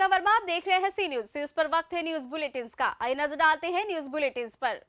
श्वेता वर्मा, आप देख रहे हैं सी न्यूज पर वक्त है न्यूज बुलेटिन का। आइए नजर डालते हैं न्यूज बुलेटिन पर।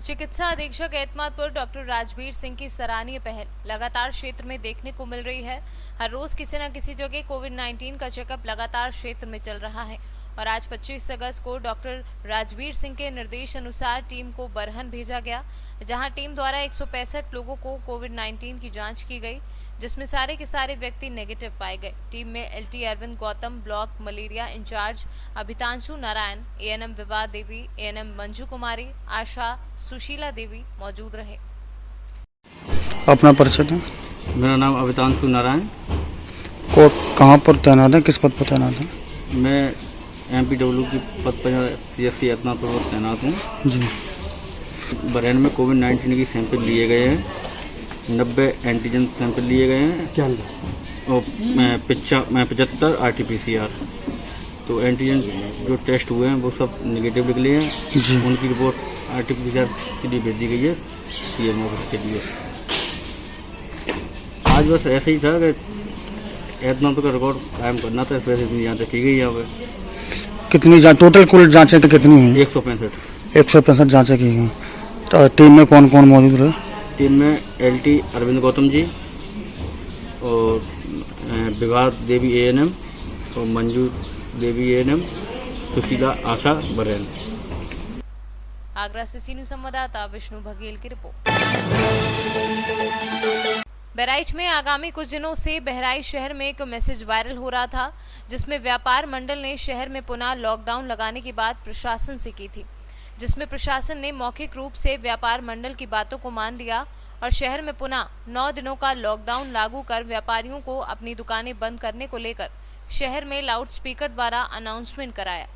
चिकित्सा अधीक्षक एतमादपुर डॉक्टर राजवीर सिंह की सराहनीय पहल लगातार क्षेत्र में देखने को मिल रही है। हर रोज किसी न किसी जगह कोविड-19 का चेकअप लगातार क्षेत्र में चल रहा है और आज 25 अगस्त को डॉक्टर राजवीर सिंह के निर्देश अनुसार टीम को बरहन भेजा गया, जहां टीम द्वारा 165 लोगों को कोविड-19 की जांच की गई, जिसमें सारे के सारे व्यक्ति नेगेटिव पाए गए। टीम में LT Arvind Gautam, block malaria incharge Abhitanshu Narayan, ANM Vivah Devi, ANM Manju Kumari, ASHA, Sushila Devi मौजूद रहे। अपना परिचय दें। मेरा नाम अभितांशु नारायण। को कहाँ पर तैनात है, किस पद पर तैनात है? मैं एमपीडब्ल्यू की पद पर सीएससी एतमादपुर पर तैनात हूँ जी। बरहन में कोविड-19 की सैंपल लिए गए हैं, 90 एंटीजन सैंपल लिए गए हैं। क्या? और 75 RT-PCR। तो एंटीजन जो टेस्ट हुए हैं वो सब नेगेटिव निकले हैं जी। उनकी रिपोर्ट RT-PCR के लिए भेज दी गई है सीएम ऑफिस के लिए। आज बस ऐसे ही था कि एतमादपुर का रिकॉर्ड कायम करना था, इस वजह से इतनी जाँचें की गई यहाँ पे। कितनी टोटल कुल जांचें तो कितनी हुई? 165 जांचें की गई। तो टीम में कौन कौन मौजूद रहे? टीम में एलटी अरविंद गौतम जी और विवाह देवी एएनएम और मंजू देवी एएनएम, सुशीला आशा बरहन। आगरा से सी न्यूज संवाददाता विष्णु बघेल की रिपोर्ट। बहराइच में आगामी कुछ दिनों से बहराइच शहर में एक मैसेज वायरल हो रहा था, जिसमें व्यापार मंडल ने शहर में पुनः लॉकडाउन लगाने की बात प्रशासन से की थी, जिसमें प्रशासन ने मौखिक रूप से व्यापार मंडल की बातों को मान लिया और शहर में पुनः 9 दिनों का लॉकडाउन लागू कर व्यापारियों को अपनी दुकानें बंद करने को लेकर शहर में लाउड स्पीकर द्वारा अनाउंसमेंट कराया,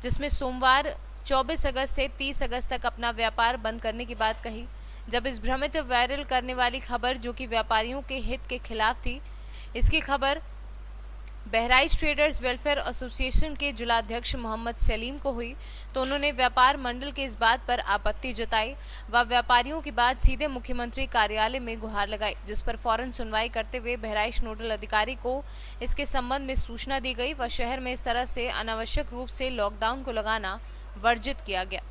जिसमें सोमवार 24 अगस्त से 30 अगस्त तक अपना व्यापार बंद करने की बात कही। जब इस भ्रमित वायरल करने वाली खबर, जो कि व्यापारियों के हित के खिलाफ थी, इसकी खबर बहराइच ट्रेडर्स वेलफेयर एसोसिएशन के जिलाध्यक्ष मोहम्मद सलीम को हुई, तो उन्होंने व्यापार मंडल के इस बात पर आपत्ति जताई व व्यापारियों की बात सीधे मुख्यमंत्री कार्यालय में गुहार लगाई, जिस पर फौरन सुनवाई करते हुए बहराइच नोडल अधिकारी को इसके संबंध में सूचना दी गई व शहर में इस तरह से अनावश्यक रूप से लॉकडाउन को लगाना वर्जित किया गया,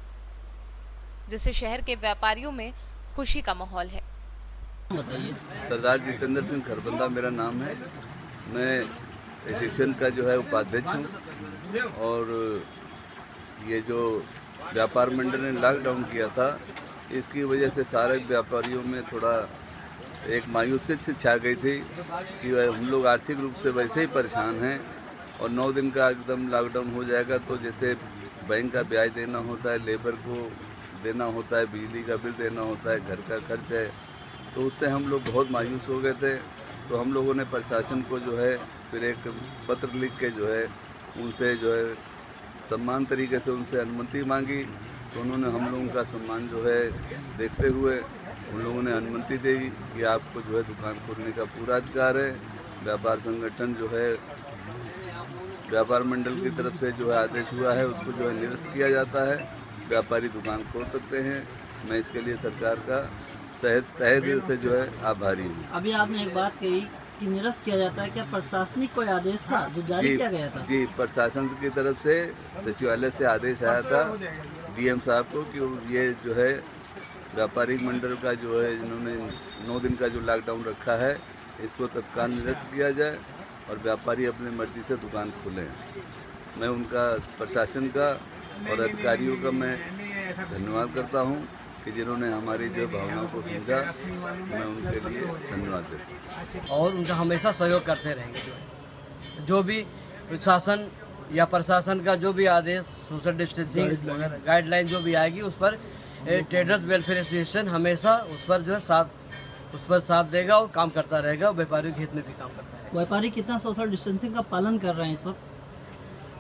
जिससे शहर के व्यापारियों में खुशी का माहौल है। सरदार जितेंद्र सिंह खरबंदा मेरा नाम है। मैं एसोसिएशन का जो है उपाध्यक्ष हूँ और ये जो व्यापार मंडल ने लॉकडाउन किया था, इसकी वजह से सारे व्यापारियों में थोड़ा एक मायूसियत से छा गई थी कि हम लोग आर्थिक रूप से वैसे ही परेशान हैं और 9 दिन का एकदम लॉकडाउन हो जाएगा तो जैसे बैंक का ब्याज देना होता है, लेबर को देना होता है, बिजली का बिल देना होता है, घर का खर्च है, तो उससे हम लोग बहुत मायूस हो गए थे। तो हम लोगों ने प्रशासन को जो है फिर एक पत्र लिख के जो है उनसे जो है सम्मान तरीके से उनसे अनुमति मांगी, तो उन्होंने हम लोगों का सम्मान जो है देखते हुए उन लोगों ने अनुमति दी कि आपको जो है दुकान खोलने का पूरा अधिकार है। व्यापार संगठन जो है व्यापार मंडल की तरफ से जो है आदेश हुआ है उसको जो है निरस्त किया जाता है, व्यापारी दुकान खोल सकते हैं। मैं इसके लिए सरकार का तहे दिल से जो है आभारी हूँ। अभी आपने एक बात कही कि निरस्त किया जाता है, क्या प्रशासनिक कोई आदेश था जो जारी किया गया था? जी, प्रशासन की तरफ से सचिवालय से आदेश आया था डीएम साहब को कि ये जो है व्यापारिक मंडल का जो है जिन्होंने 9 दिन का जो लॉकडाउन रखा है इसको तत्काल निरस्त किया जाए और व्यापारी अपनी मर्जी से दुकान खोलें। मैं उनका प्रशासन का और अधिकारियों का मैं धन्यवाद करता हूं कि जिन्होंने हमारी जो भावनाओं को समझा, मैं उनके लिए धन्यवाद देता हूं। और उनका हमेशा सहयोग करते रहेंगे। जो भी शासन या प्रशासन का जो भी आदेश, सोशल डिस्टेंसिंग गाइडलाइन जो भी आएगी, उस पर ट्रेडर्स वेलफेयर एसोसिएशन हमेशा उस पर साथ देगा और काम करता रहेगा। व्यापारियों के हित में भी काम करता रहेगा। व्यापारी कितना सोशल डिस्टेंसिंग का पालन कर रहे हैं इस वक्त?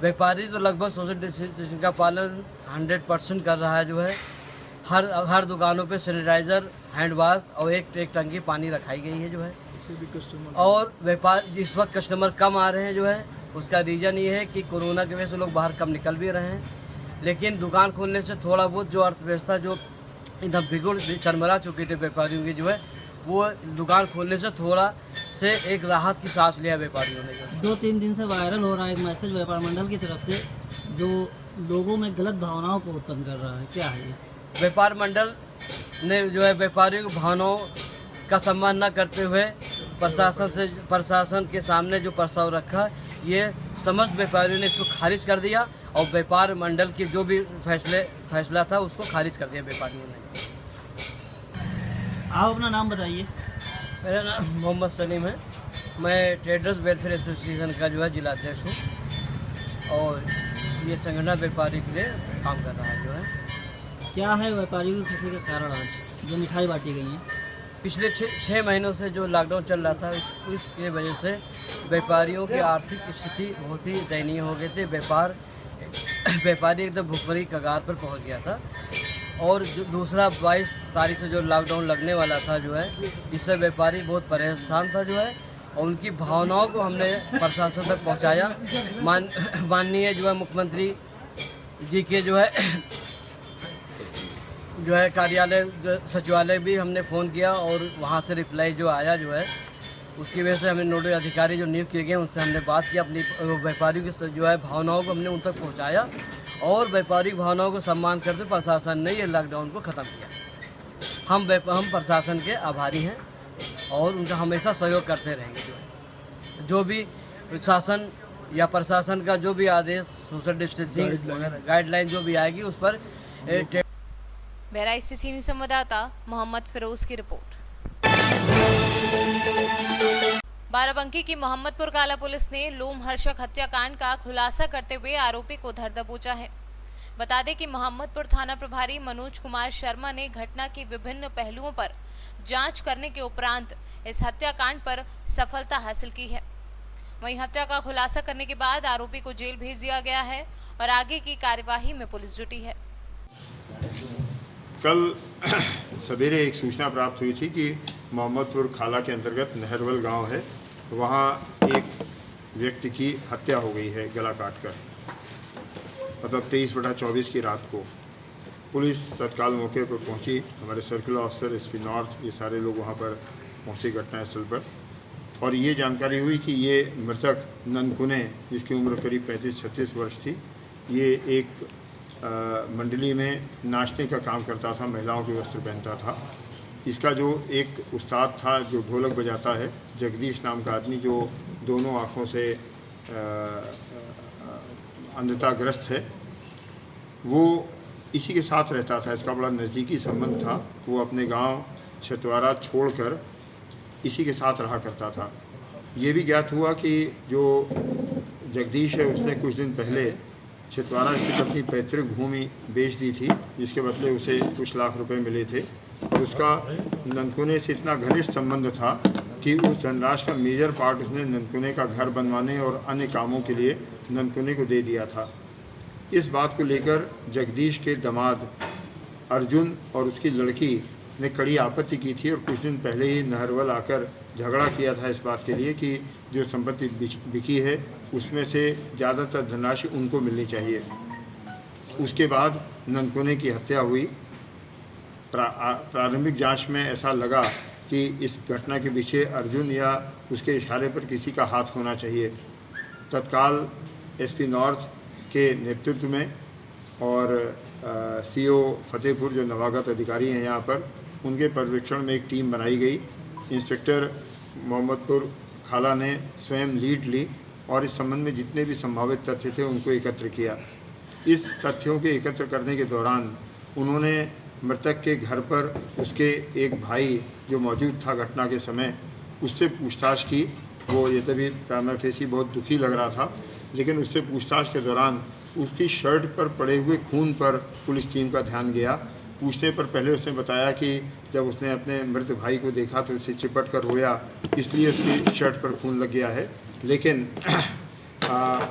व्यापारी तो लगभग सोशल डिस्टेंसिंग का पालन 100% कर रहा है। जो है हर दुकानों पे सैनिटाइजर, हैंड वॉश और एक टंकी पानी रखाई गई है जो है। और व्यापार इस वक्त कस्टमर कम आ रहे हैं जो है, उसका रीज़न ये है कि कोरोना की वजह से लोग बाहर कम निकल भी रहे हैं, लेकिन दुकान खोलने से थोड़ा बहुत जो अर्थव्यवस्था जो एकदम बिगड़ चरमरा चुकी थी व्यापारियों की जो है, वो दुकान खोलने से थोड़ा से एक राहत की सांस लिया व्यापारियों ने। 2-3 दिन से वायरल हो रहा है एक मैसेज व्यापार मंडल की तरफ से जो लोगों में गलत भावनाओं को उत्पन्न कर रहा है, क्या है ये? व्यापार मंडल ने जो है व्यापारियों की भावनाओं का सम्मान न करते हुए प्रशासन के सामने जो प्रस्ताव रखा, ये समस्त व्यापारियों ने इसको खारिज कर दिया और व्यापार मंडल की जो भी फैसला था उसको खारिज कर दिया व्यापारियों ने। आप अपना नाम बताइए। मेरा नाम मोहम्मद सलीम है, मैं ट्रेडर्स वेलफेयर एसोसिएशन का जो है जिला अध्यक्ष हूँ और ये संगठन व्यापारी के लिए काम कर रहा है। जो है क्या है व्यापारियों की खुशी का कारण आज जो मिठाई बांटी गई है? पिछले 6 महीनों से जो लॉकडाउन चल रहा था इसके वजह से व्यापारियों की आर्थिक स्थिति बहुत ही दयनीय हो गई थी। व्यापारी एकदम भुखमरी कगार पर पहुंच गया था और जो दूसरा 22 तारीख से जो लॉकडाउन लगने वाला था जो है, इससे व्यापारी बहुत परेशान था जो है, और उनकी भावनाओं को हमने प्रशासन तक पहुंचाया। माननीय जो है मुख्यमंत्री जी के जो है कार्यालय सचिवालय भी हमने फ़ोन किया और वहां से रिप्लाई जो आया जो है, उसकी वजह से हमें नोडल अधिकारी जो नियुक्त किए गए उनसे हमने बात की, अपनी व्यापारियों की जो है भावनाओं को हमने उन तक पहुँचाया और व्यापारिक भावनाओं को सम्मान करते प्रशासन ने ये लॉकडाउन को ख़त्म किया। हम प्रशासन के आभारी हैं और उनका हमेशा सहयोग करते रहेंगे। जो भी शासन या प्रशासन का जो भी आदेश, सोशल डिस्टेंसिंग गाइडलाइन जो भी आएगी उस पर बहराइच से सीनियर संवाददाता मोहम्मद फिरोज की रिपोर्ट। बाराबंकी की मोहम्मदपुर काला पुलिस ने लोमहर्षक हत्याकांड का खुलासा करते हुए आरोपी को धर दबोचा है। बता दें कि मोहम्मदपुर थाना प्रभारी मनोज कुमार शर्मा ने घटना के विभिन्न पहलुओं पर जांच करने के उपरांत इस हत्याकांड पर सफलता हासिल की है। वहीं हत्या का खुलासा करने के बाद आरोपी को जेल भेज दिया गया है और आगे की कार्यवाही में पुलिस जुटी है। कल सवेरे एक सूचना प्राप्त हुई थी कि मोहम्मदपुर खाला के अंतर्गत नहरवल गांव है, वहाँ एक व्यक्ति की हत्या हो गई है गला काटकर, मतलब 23/24 की रात को। पुलिस तत्काल मौके पर पहुंची, हमारे सर्किल ऑफिसर एसपी नॉर्थ ये सारे लोग वहां पर पहुंचे घटनास्थल पर, और ये जानकारी हुई कि ये मृतक ननकुने, जिसकी उम्र करीब 35-36 वर्ष थी, ये एक मंडली में नाचने का काम करता था, महिलाओं के वस्त्र पहनता था। इसका जो एक उस्ताद था जो ढोलक बजाता है, जगदीश नाम का आदमी, जो दोनों आँखों से अंधताग्रस्त है, वो इसी के साथ रहता था। इसका बड़ा नज़दीकी संबंध था। वो अपने गांव छतवारा छोड़कर इसी के साथ रहा करता था। ये भी ज्ञात हुआ कि जो जगदीश है उसने कुछ दिन पहले छतवारा स्थित अपनी पैतृक भूमि बेच दी थी, जिसके बदले उसे कुछ लाख रुपए मिले थे। उसका ननकुने से इतना घनिष्ठ संबंध था कि उस धनराशि का मेजर पार्ट उसने ननकुने का घर बनवाने और अन्य कामों के लिए ननकुने को दे दिया था। इस बात को लेकर जगदीश के दामाद अर्जुन और उसकी लड़की ने कड़ी आपत्ति की थी और कुछ दिन पहले ही नहरवल आकर झगड़ा किया था इस बात के लिए कि जो संपत्ति बिकी है उसमें से ज़्यादातर धनराशि उनको मिलनी चाहिए। उसके बाद ननकुने की हत्या हुई। प्रारंभिक जांच में ऐसा लगा कि इस घटना के पीछे अर्जुन या उसके इशारे पर किसी का हाथ होना चाहिए। तत्काल एसपी नॉर्थ के नेतृत्व में और सीओ फतेहपुर जो नवागत अधिकारी हैं यहाँ पर, उनके पर्यवेक्षण में एक टीम बनाई गई। इंस्पेक्टर मोहम्मदपुर खाला ने स्वयं लीड ली और इस संबंध में जितने भी संभावित तथ्य थे उनको एकत्र किया। इस तथ्यों के एकत्र करने के दौरान उन्होंने मृतक के घर पर उसके एक भाई जो मौजूद था घटना के समय, उससे पूछताछ की। वो ये तभी प्राइमा फेसी बहुत दुखी लग रहा था, लेकिन उससे पूछताछ के दौरान उसकी शर्ट पर पड़े हुए खून पर पुलिस टीम का ध्यान गया। पूछने पर पहले उसने बताया कि जब उसने अपने मृत भाई को देखा तो उसे चिपट कर रोया, इसलिए उसकी शर्ट पर खून लग गया है। लेकिन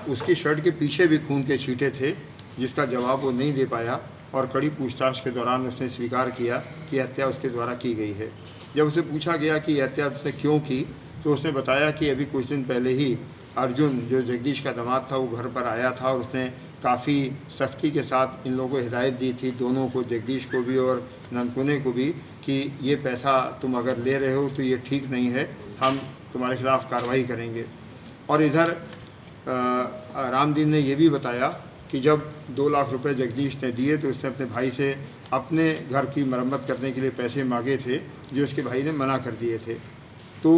उसकी शर्ट के पीछे भी खून के छींटे थे, जिसका जवाब वो नहीं दे पाया और कड़ी पूछताछ के दौरान उसने स्वीकार किया कि हत्या उसके द्वारा की गई है। जब उसे पूछा गया कि हत्या उसने क्यों की, तो उसने बताया कि अभी कुछ दिन पहले ही अर्जुन जो जगदीश का दामाद था वो घर पर आया था और उसने काफ़ी सख्ती के साथ इन लोगों को हिदायत दी थी, दोनों को, जगदीश को भी और ननकुने को भी, कि ये पैसा तुम अगर ले रहे हो तो ये ठीक नहीं है, हम तुम्हारे खिलाफ़ कार्रवाई करेंगे। और इधर रामदीन ने ये भी बताया कि जब 2 लाख रुपए जगदीश ने दिए तो उसने अपने भाई से अपने घर की मरम्मत करने के लिए पैसे मांगे थे, जो उसके भाई ने मना कर दिए थे। तो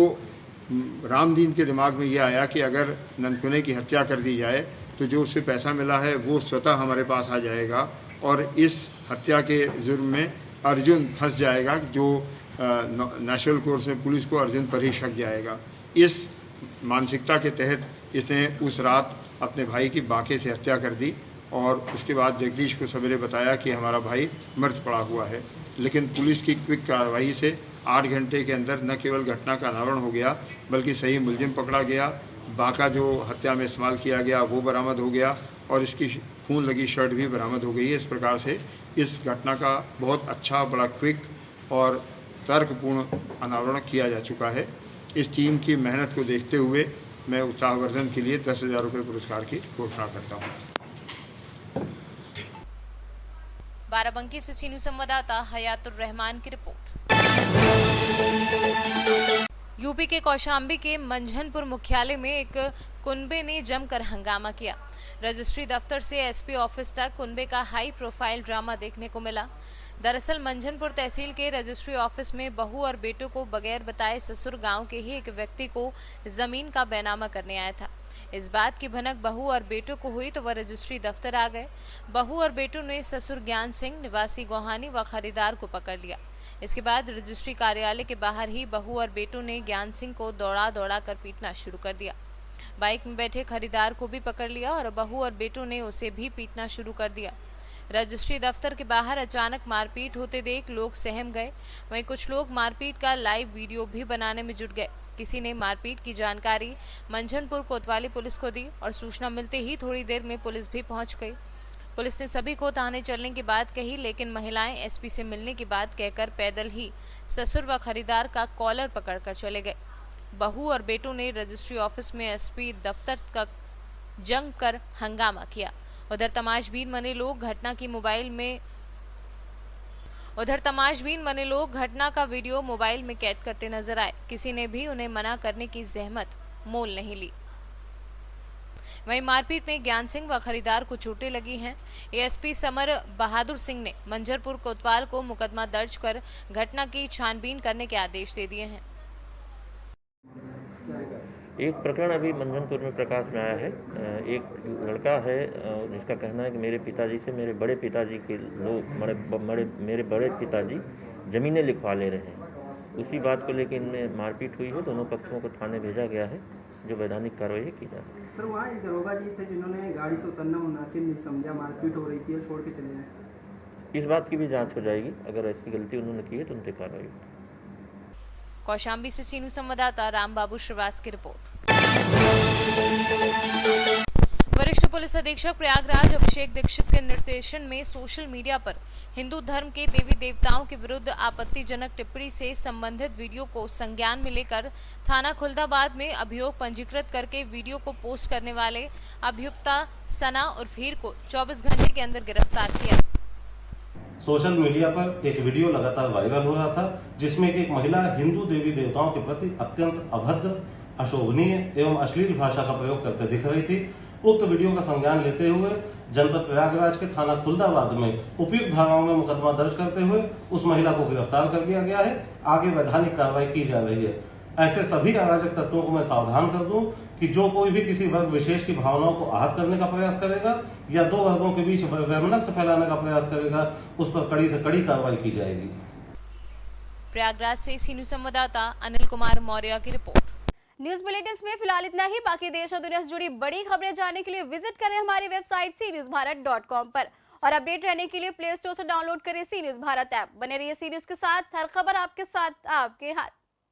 रामदीन के दिमाग में ये आया कि अगर ननकुने की हत्या कर दी जाए तो जो उससे पैसा मिला है वो स्वतः हमारे पास आ जाएगा और इस हत्या के जुर्म में अर्जुन फंस जाएगा, जो नेशनल कोर्ट में पुलिस को अर्जुन पर ही शक जाएगा। इस मानसिकता के तहत इसने उस रात अपने भाई की बाके से हत्या कर दी और उसके बाद जगदीश को सवेरे बताया कि हमारा भाई मृत पड़ा हुआ है। लेकिन पुलिस की क्विक कार्रवाई से 8 घंटे के अंदर न केवल घटना का अनावरण हो गया बल्कि सही मुलजिम पकड़ा गया, बाका जो हत्या में इस्तेमाल किया गया वो बरामद हो गया और इसकी खून लगी शर्ट भी बरामद हो गई है। इस प्रकार से इस घटना का बहुत अच्छा, बड़ा क्विक और तर्कपूर्ण अनावरण किया जा चुका है। इस टीम की मेहनत को देखते हुए मैं उत्साहवर्धन के लिए 10,000 रुपये पुरस्कार की घोषणा करता हूँ। बाराबंकी से सीनू संवाददाता हयातुर रहमान की रिपोर्ट। यूपी के कौशाम्बी के मंझनपुर मुख्यालय में एक कुनबे ने जमकर हंगामा किया। रजिस्ट्री दफ्तर से एसपी ऑफिस तक कुनबे का हाई प्रोफाइल ड्रामा देखने को मिला। दरअसल मंझनपुर तहसील के रजिस्ट्री ऑफिस में बहू और बेटों को बगैर बताए ससुर गांव के ही एक व्यक्ति को जमीन का बैनामा करने आया था। इस बात की भनक बहू और बेटों को हुई तो वह रजिस्ट्री दफ्तर आ गए। बहू और बेटों ने ससुर ज्ञान सिंह निवासी गोहानी व खरीदार को पकड़ लिया। इसके बाद रजिस्ट्री कार्यालय के बाहर ही बहू और बेटों ने ज्ञान सिंह को दौड़ा दौड़ा कर पीटना शुरू कर दिया। बाइक में बैठे खरीदार को भी पकड़ लिया और बहू और बेटों ने उसे भी पीटना शुरू कर दिया। रजिस्ट्री दफ्तर के बाहर अचानक मारपीट होते देख लोग सहम गए। वहीं कुछ लोग मारपीट का लाइव वीडियो भी बनाने में जुट गए। किसी ने मारपीट की जानकारी मंझनपुर कोतवाली पुलिस को दी और सूचना मिलते ही थोड़ी देर में पुलिस भी पहुंच गई। पुलिस ने सभी को थाने चलने की बात कही, लेकिन महिलाएं एसपी से मिलने की बात कहकर पैदल ही ससुर व खरीदार का कॉलर पकड़कर चले गए। बहू और बेटों ने रजिस्ट्री ऑफिस में एसपी दफ्तर तक जंग कर हंगामा किया। उधर तमाशबीन बने लोग घटना का वीडियो मोबाइल में कैद करते नजर आए। किसी ने भी उन्हें मना करने की जहमत मोल नहीं ली। वहीं मारपीट में ज्ञान सिंह व खरीदार को चोटें लगी हैं। एएसपी समर बहादुर सिंह ने मंझनपुर कोतवाल को मुकदमा दर्ज कर घटना की छानबीन करने के आदेश दे दिए हैं। एक प्रकरण अभी मंझनपुर में प्रकाश में आया है। एक लड़का है जिसका कहना है कि मेरे पिताजी से मेरे बड़े पिताजी के लोग मेरे बड़े पिताजी ज़मीनें लिखवा ले रहे हैं। उसी बात को लेकर इनमें मारपीट हुई है। दोनों पक्षों को थाने भेजा गया है, जो वैधानिक कार्रवाई की जा रही है। सर, वहाँ एक दरोगा जी थे जिन्होंने गाड़ी से उतरना मुनासिब नहीं समझा, मारपीट हो रही थी और छोड़ के चले गए। इस बात की भी जाँच हो जाएगी। अगर ऐसी गलती उन्होंने की है तो उन पर कार्रवाई होगी। कौशाम्बी से सीनू संवाददाता रामबाबू श्रीवास की रिपोर्ट। वरिष्ठ पुलिस अधीक्षक प्रयागराज अभिषेक दीक्षित के निर्देशन में सोशल मीडिया पर हिंदू धर्म के देवी देवताओं के विरुद्ध आपत्तिजनक टिप्पणी से संबंधित वीडियो को संज्ञान में लेकर थाना खुलदाबाद में अभियोग पंजीकृत करके वीडियो को पोस्ट करने वाले अभियुक्ता सना उर्फ हीर को 24 घंटे के अंदर गिरफ्तार किया। सोशल मीडिया पर एक वीडियो लगातार वायरल हो रहा था जिसमें एक महिला हिंदू देवी देवताओं के प्रति अत्यंत अभद्र, अशोभनीय एवं अश्लील भाषा का प्रयोग करते दिख रही थी। उक्त वीडियो का संज्ञान लेते हुए जनपद प्रयागराज के थाना खुलदाबाद में उपयुक्त धाराओं में मुकदमा दर्ज करते हुए उस महिला को गिरफ्तार कर लिया गया है। आगे वैधानिक कार्रवाई की जा रही है। ऐसे सभी अराजक तत्वों को मैं सावधान कर दूं कि जो कोई भी किसी वर्ग विशेष की भावनाओं को आहत करने का प्रयास करेगा या दो वर्गों के बीच वैमनस्य फैलाने का प्रयास करेगा, उस पर कड़ी से कड़ी कार्रवाई की जाएगी। प्रयागराज से सीनू संवाददाता अनिल कुमार मौर्य की रिपोर्ट। न्यूज बुलेटिन में फिलहाल इतना ही। बाकी देश और दुनिया से जुड़ी बड़ी खबरें जानने के लिए विजिट करें हमारी वेबसाइट cnewsbharat.com पर और अपडेट रहने के लिए प्ले स्टोर से डाउनलोड करें सी न्यूज भारत ऐप। बने रहिए सी न्यूज के साथ, हर खबर आपके साथ, आपके हाथ।